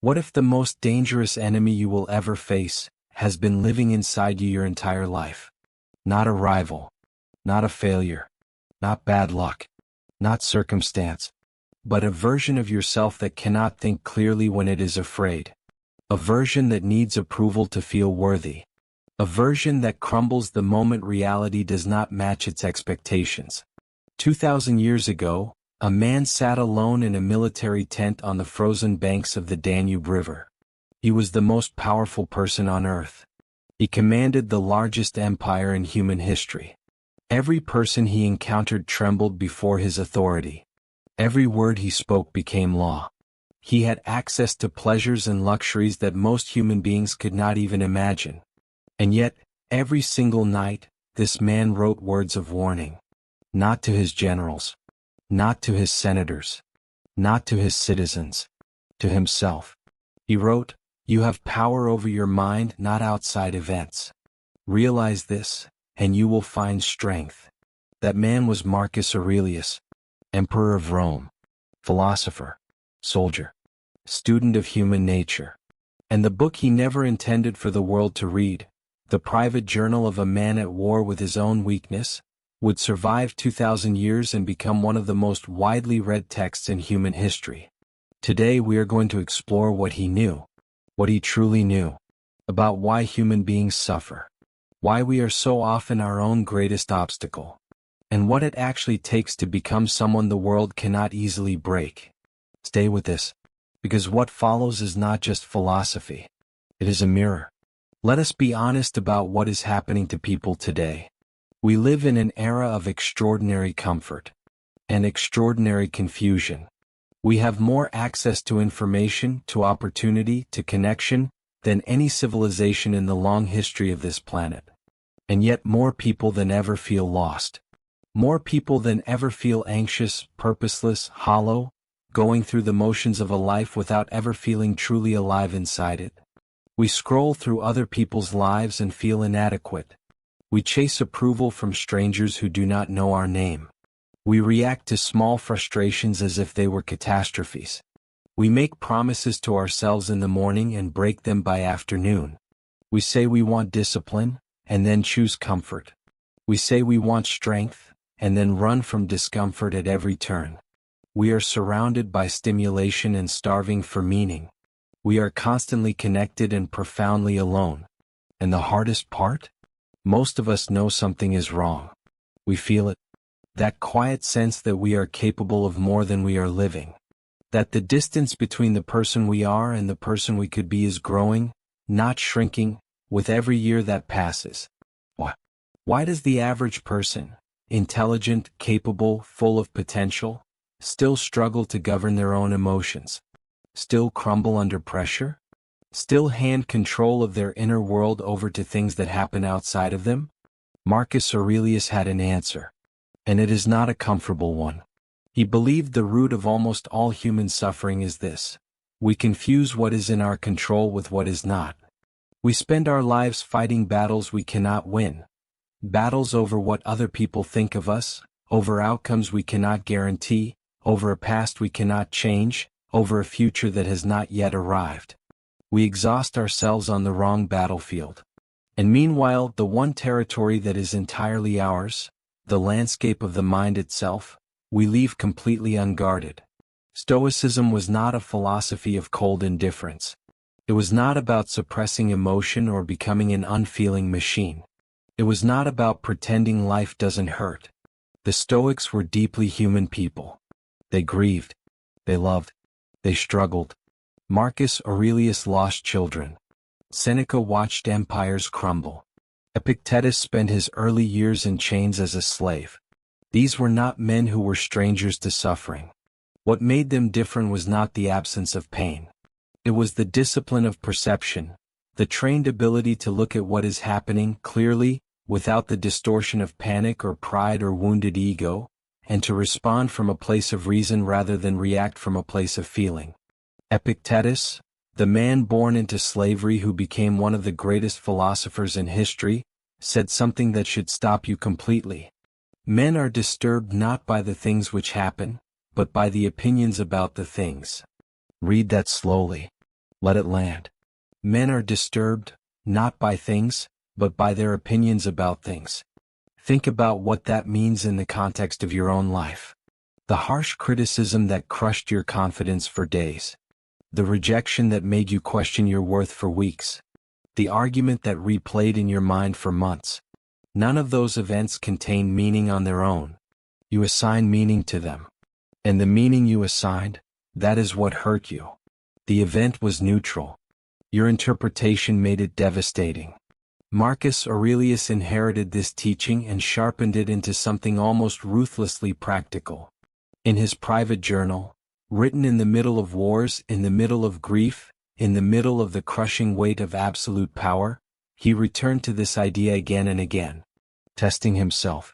What if the most dangerous enemy you will ever face has been living inside you your entire life? Not a rival, not a failure, not bad luck, not circumstance, but a version of yourself that cannot think clearly when it is afraid. A version that needs approval to feel worthy. A version that crumbles the moment reality does not match its expectations. 2,000 years ago, a man sat alone in a military tent on the frozen banks of the Danube River. He was the most powerful person on earth. He commanded the largest empire in human history. Every person he encountered trembled before his authority. Every word he spoke became law. He had access to pleasures and luxuries that most human beings could not even imagine. And yet, every single night, this man wrote words of warning. Not to his generals. Not to his senators. Not to his citizens. To himself. He wrote, "You have power over your mind, not outside events. Realize this, and you will find strength." That man was Marcus Aurelius, Emperor of Rome, philosopher, soldier, student of human nature. And the book he never intended for the world to read, the private journal of a man at war with his own weakness, would survive 2,000 years and become one of the most widely read texts in human history. Today we are going to explore what he knew, what he truly knew, about why human beings suffer, why we are so often our own greatest obstacle, and what it actually takes to become someone the world cannot easily break. Stay with this, because what follows is not just philosophy. It is a mirror. Let us be honest about what is happening to people today. We live in an era of extraordinary comfort and extraordinary confusion. We have more access to information, to opportunity, to connection than any civilization in the long history of this planet. And yet more people than ever feel lost. More people than ever feel anxious, purposeless, hollow, going through the motions of a life without ever feeling truly alive inside it. We scroll through other people's lives and feel inadequate. We chase approval from strangers who do not know our name. We react to small frustrations as if they were catastrophes. We make promises to ourselves in the morning and break them by afternoon. We say we want discipline, and then choose comfort. We say we want strength, and then run from discomfort at every turn. We are surrounded by stimulation and starving for meaning. We are constantly connected and profoundly alone. And the hardest part? Most of us know something is wrong. We feel it. That quiet sense that we are capable of more than we are living. That the distance between the person we are and the person we could be is growing, not shrinking, with every year that passes. Why does the average person, intelligent, capable, full of potential, still struggle to govern their own emotions? Still crumble under pressure? Still hand control of their inner world over to things that happen outside of them? Marcus Aurelius had an answer. And it is not a comfortable one. He believed the root of almost all human suffering is this. We confuse what is in our control with what is not. We spend our lives fighting battles we cannot win. Battles over what other people think of us, over outcomes we cannot guarantee, over a past we cannot change, over a future that has not yet arrived. We exhaust ourselves on the wrong battlefield. And meanwhile, the one territory that is entirely ours, the landscape of the mind itself, we leave completely unguarded. Stoicism was not a philosophy of cold indifference. It was not about suppressing emotion or becoming an unfeeling machine. It was not about pretending life doesn't hurt. The Stoics were deeply human people. They grieved. They loved. They struggled. Marcus Aurelius lost children. Seneca watched empires crumble. Epictetus spent his early years in chains as a slave. These were not men who were strangers to suffering. What made them different was not the absence of pain. It was the discipline of perception, the trained ability to look at what is happening clearly, without the distortion of panic or pride or wounded ego, and to respond from a place of reason rather than react from a place of feeling. Epictetus, the man born into slavery who became one of the greatest philosophers in history, said something that should stop you completely. Men are disturbed not by the things which happen, but by the opinions about the things. Read that slowly. Let it land. Men are disturbed, not by things, but by their opinions about things. Think about what that means in the context of your own life. The harsh criticism that crushed your confidence for days. The rejection that made you question your worth for weeks. The argument that replayed in your mind for months. None of those events contain meaning on their own. You assign meaning to them. And the meaning you assigned, that is what hurt you. The event was neutral. Your interpretation made it devastating. Marcus Aurelius inherited this teaching and sharpened it into something almost ruthlessly practical. In his private journal, written in the middle of wars, in the middle of grief, in the middle of the crushing weight of absolute power, he returned to this idea again and again, testing himself,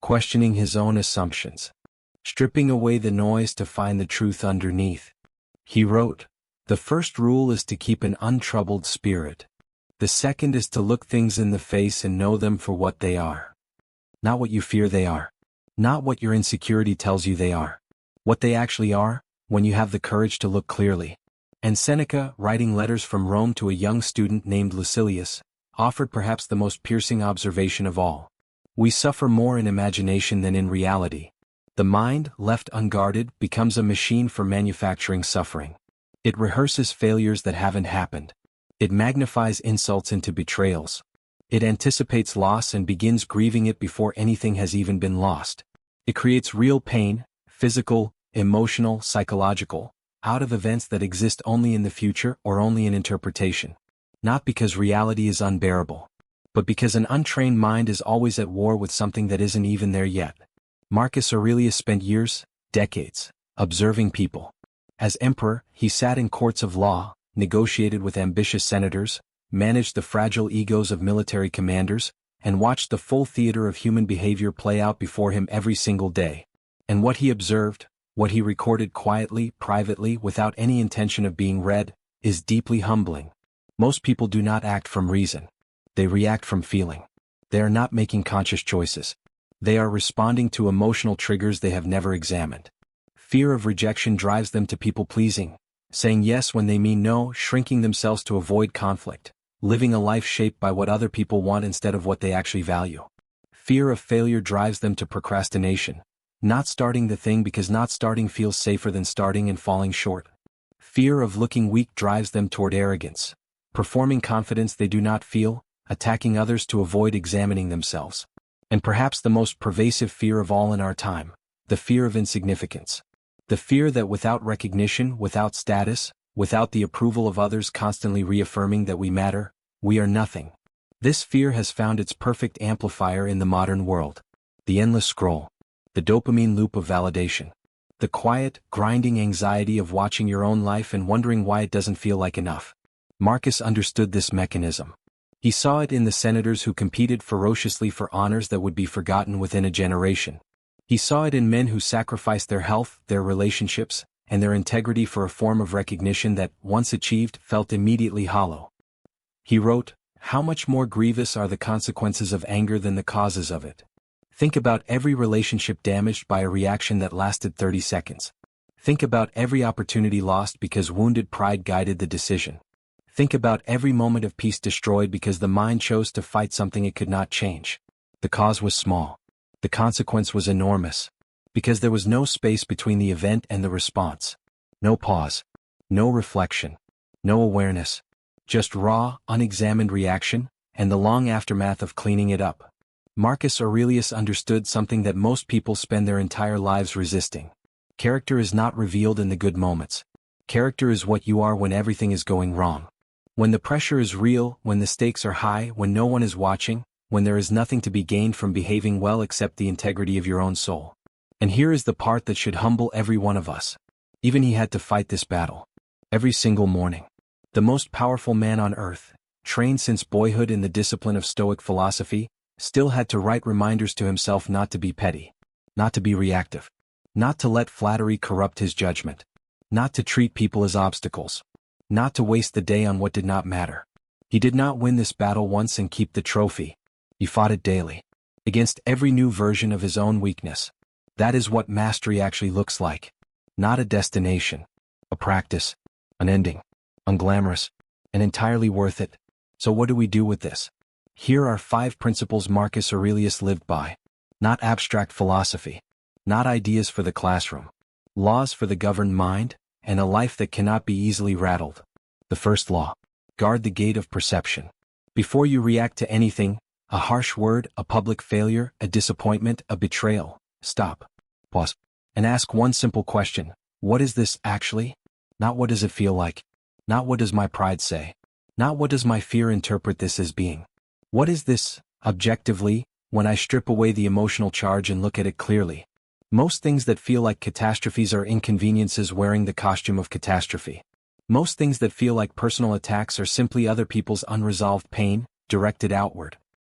questioning his own assumptions, stripping away the noise to find the truth underneath. He wrote, "The first rule is to keep an untroubled spirit. The second is to look things in the face and know them for what they are. Not what you fear they are. Not what your insecurity tells you they are. What they actually are, when you have the courage to look clearly." And Seneca, writing letters from Rome to a young student named Lucilius, offered perhaps the most piercing observation of all. We suffer more in imagination than in reality. The mind, left unguarded, becomes a machine for manufacturing suffering. It rehearses failures that haven't happened. It magnifies insults into betrayals. It anticipates loss and begins grieving it before anything has even been lost. It creates real pain, physical, emotional, psychological, out of events that exist only in the future or only in interpretation. Not because reality is unbearable, but because an untrained mind is always at war with something that isn't even there yet. Marcus Aurelius spent years, decades, observing people. As emperor, he sat in courts of law, negotiated with ambitious senators, managed the fragile egos of military commanders, and watched the full theater of human behavior play out before him every single day. And what he observed, what he recorded quietly, privately, without any intention of being read, is deeply humbling. Most people do not act from reason. They react from feeling. They are not making conscious choices. They are responding to emotional triggers they have never examined. Fear of rejection drives them to people-pleasing, saying yes when they mean no, shrinking themselves to avoid conflict, living a life shaped by what other people want instead of what they actually value. Fear of failure drives them to procrastination, not starting the thing because not starting feels safer than starting and falling short. Fear of looking weak drives them toward arrogance, performing confidence they do not feel, attacking others to avoid examining themselves. And perhaps the most pervasive fear of all in our time, the fear of insignificance. The fear that without recognition, without status, without the approval of others constantly reaffirming that we matter, we are nothing. This fear has found its perfect amplifier in the modern world. The endless scroll. The dopamine loop of validation. The quiet, grinding anxiety of watching your own life and wondering why it doesn't feel like enough. Marcus understood this mechanism. He saw it in the senators who competed ferociously for honors that would be forgotten within a generation. He saw it in men who sacrificed their health, their relationships, and their integrity for a form of recognition that, once achieved, felt immediately hollow. He wrote, "How much more grievous are the consequences of anger than the causes of it? Think about every relationship damaged by a reaction that lasted 30 seconds. Think about every opportunity lost because wounded pride guided the decision. Think about every moment of peace destroyed because the mind chose to fight something it could not change. The cause was small. The consequence was enormous. Because there was no space between the event and the response. No pause. No reflection. No awareness. Just raw, unexamined reaction, and the long aftermath of cleaning it up." Marcus Aurelius understood something that most people spend their entire lives resisting. Character is not revealed in the good moments. Character is what you are when everything is going wrong. When the pressure is real, when the stakes are high, when no one is watching, when there is nothing to be gained from behaving well except the integrity of your own soul. And here is the part that should humble every one of us. Even he had to fight this battle. Every single morning. The most powerful man on earth, trained since boyhood in the discipline of Stoic philosophy, still had to write reminders to himself not to be petty, not to be reactive, not to let flattery corrupt his judgment, not to treat people as obstacles, not to waste the day on what did not matter. He did not win this battle once and keep the trophy. He fought it daily, against every new version of his own weakness. That is what mastery actually looks like. Not a destination, a practice, an ending. unglamorous, and entirely worth it. So what do we do with this? Here are 5 principles Marcus Aurelius lived by. Not abstract philosophy. Not ideas for the classroom. Laws for the governed mind, and a life that cannot be easily rattled. The first law. Guard the gate of perception. Before you react to anything, a harsh word, a public failure, a disappointment, a betrayal, stop. Pause. And ask one simple question. What is this actually? Not what does it feel like? Not what does my pride say? Not what does my fear interpret this as being? What is this, objectively, when I strip away the emotional charge and look at it clearly? Most things that feel like catastrophes are inconveniences wearing the costume of catastrophe. Most things that feel like personal attacks are simply other people's unresolved pain, directed outward.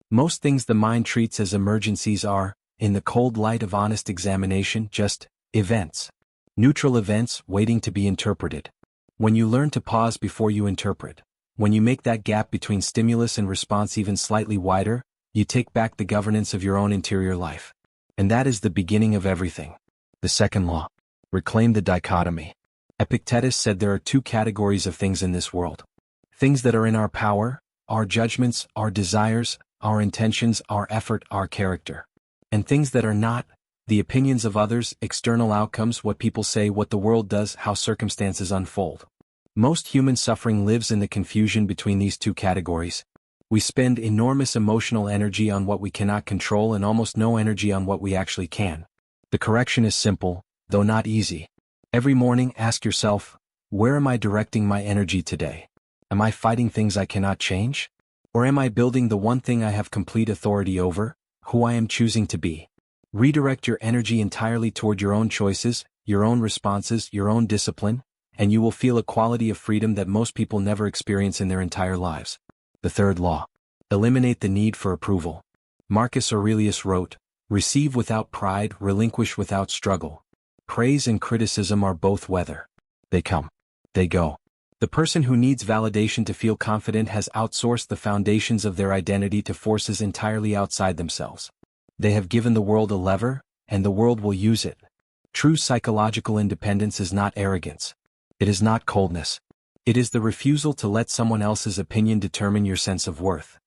Most things the mind treats as emergencies are, in the cold light of honest examination, just events. Neutral events waiting to be interpreted. When you learn to pause before you interpret, when you make that gap between stimulus and response even slightly wider, you take back the governance of your own interior life. And that is the beginning of everything. The second law. Reclaim the dichotomy. Epictetus said there are 2 categories of things in this world. Things that are in our power, our judgments, our desires, our intentions, our effort, our character. And things that are not, the opinions of others, external outcomes, what people say, what the world does, how circumstances unfold. Most human suffering lives in the confusion between these 2 categories. We spend enormous emotional energy on what we cannot control and almost no energy on what we actually can. The correction is simple, though not easy. Every morning ask yourself, where am I directing my energy today? Am I fighting things I cannot change? Or am I building the one thing I have complete authority over, who I am choosing to be? Redirect your energy entirely toward your own choices, your own responses, your own discipline, and you will feel a quality of freedom that most people never experience in their entire lives. The third law. Eliminate the need for approval. Marcus Aurelius wrote, "Receive without pride, relinquish without struggle." Praise and criticism are both weather. They come. They go. The person who needs validation to feel confident has outsourced the foundations of their identity to forces entirely outside themselves. They have given the world a lever, and the world will use it. True psychological independence is not arrogance. It is not coldness. It is the refusal to let someone else's opinion determine your sense of worth.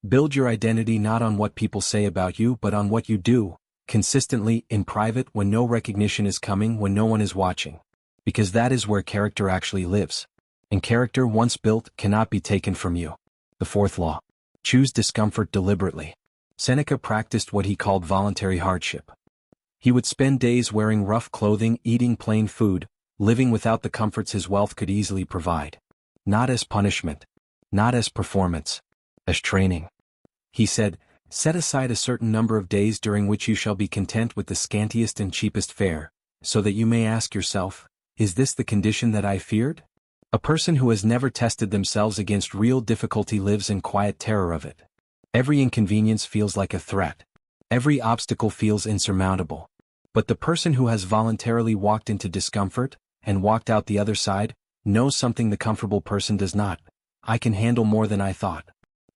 Build your identity not on what people say about you but on what you do, consistently, in private, when no recognition is coming, when no one is watching. Because that is where character actually lives. And character, once built, cannot be taken from you. The fourth law. Choose discomfort deliberately. Seneca practiced what he called voluntary hardship. He would spend days wearing rough clothing, eating plain food, living without the comforts his wealth could easily provide. Not as punishment. Not as performance. As training. He said, "Set aside a certain number of days during which you shall be content with the scantiest and cheapest fare, so that you may ask yourself, is this the condition that I feared?" A person who has never tested themselves against real difficulty lives in quiet terror of it. Every inconvenience feels like a threat. Every obstacle feels insurmountable. But the person who has voluntarily walked into discomfort, and walked out the other side, knows something the comfortable person does not. I can handle more than I thought.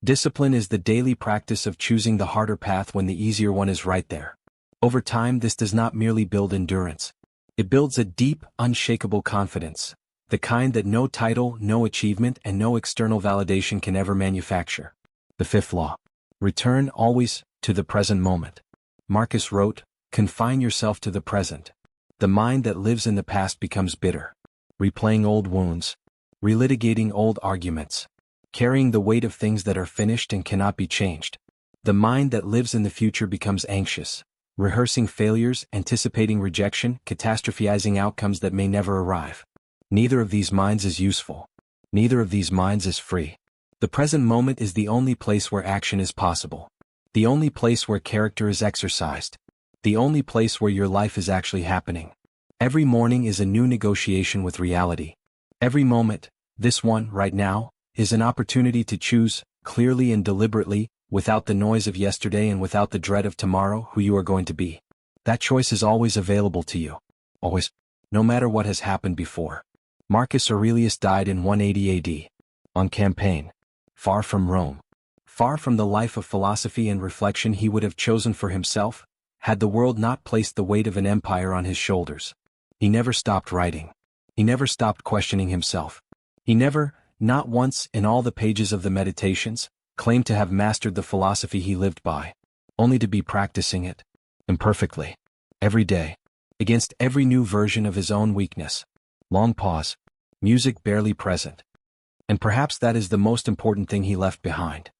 Discipline is the daily practice of choosing the harder path when the easier one is right there. Over time, this does not merely build endurance. It builds a deep, unshakable confidence, the kind that no title, no achievement, and no external validation can ever manufacture. The fifth law. Return always to the present moment. Marcus wrote, "Confine yourself to the present. The mind that lives in the past becomes bitter, replaying old wounds, relitigating old arguments, carrying the weight of things that are finished and cannot be changed. The mind that lives in the future becomes anxious, rehearsing failures, anticipating rejection, catastrophizing outcomes that may never arrive. Neither of these minds is useful. Neither of these minds is free. The present moment is the only place where action is possible. The only place where character is exercised. The only place where your life is actually happening. Every morning is a new negotiation with reality. Every moment, this one, right now, is an opportunity to choose, clearly and deliberately, without the noise of yesterday and without the dread of tomorrow, who you are going to be. That choice is always available to you. Always. No matter what has happened before. Marcus Aurelius died in 180 AD. On campaign. Far from Rome. Far from the life of philosophy and reflection he would have chosen for himself, had the world not placed the weight of an empire on his shoulders. He never stopped writing. He never stopped questioning himself. He never, not once in all the pages of the Meditations, claimed to have mastered the philosophy he lived by, only to be practicing it, imperfectly, every day, against every new version of his own weakness. Long pause, music barely present. And perhaps that is the most important thing he left behind.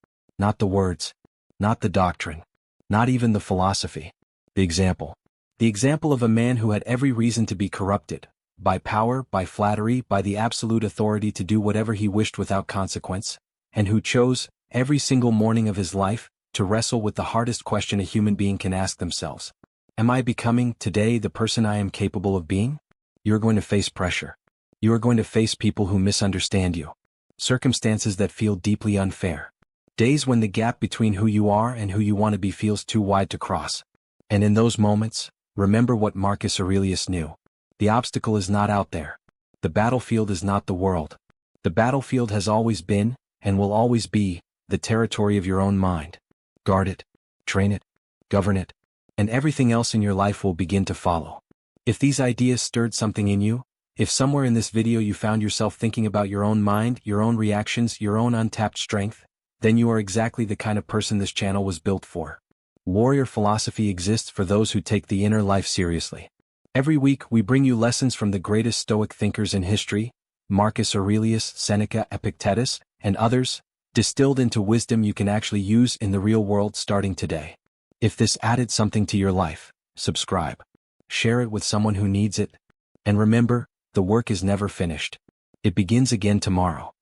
Not the words, not the doctrine, not even the philosophy. The example. The example of a man who had every reason to be corrupted, by power, by flattery, by the absolute authority to do whatever he wished without consequence, and who chose, every single morning of his life, to wrestle with the hardest question a human being can ask themselves. Am I becoming, today, the person I am capable of being? You are going to face pressure. You are going to face people who misunderstand you. Circumstances that feel deeply unfair. Days when the gap between who you are and who you want to be feels too wide to cross. And in those moments, remember what Marcus Aurelius knew. The obstacle is not out there. The battlefield is not the world. The battlefield has always been, and will always be, the territory of your own mind. Guard it, train it, govern it, and everything else in your life will begin to follow. If these ideas stirred something in you, if somewhere in this video you found yourself thinking about your own mind, your own reactions, your own untapped strength, then you are exactly the kind of person this channel was built for. Warrior philosophy exists for those who take the inner life seriously. Every week we bring you lessons from the greatest Stoic thinkers in history, Marcus Aurelius, Seneca, Epictetus, and others, distilled into wisdom you can actually use in the real world starting today. If this added something to your life, subscribe. Share it with someone who needs it. And remember, the work is never finished. It begins again tomorrow.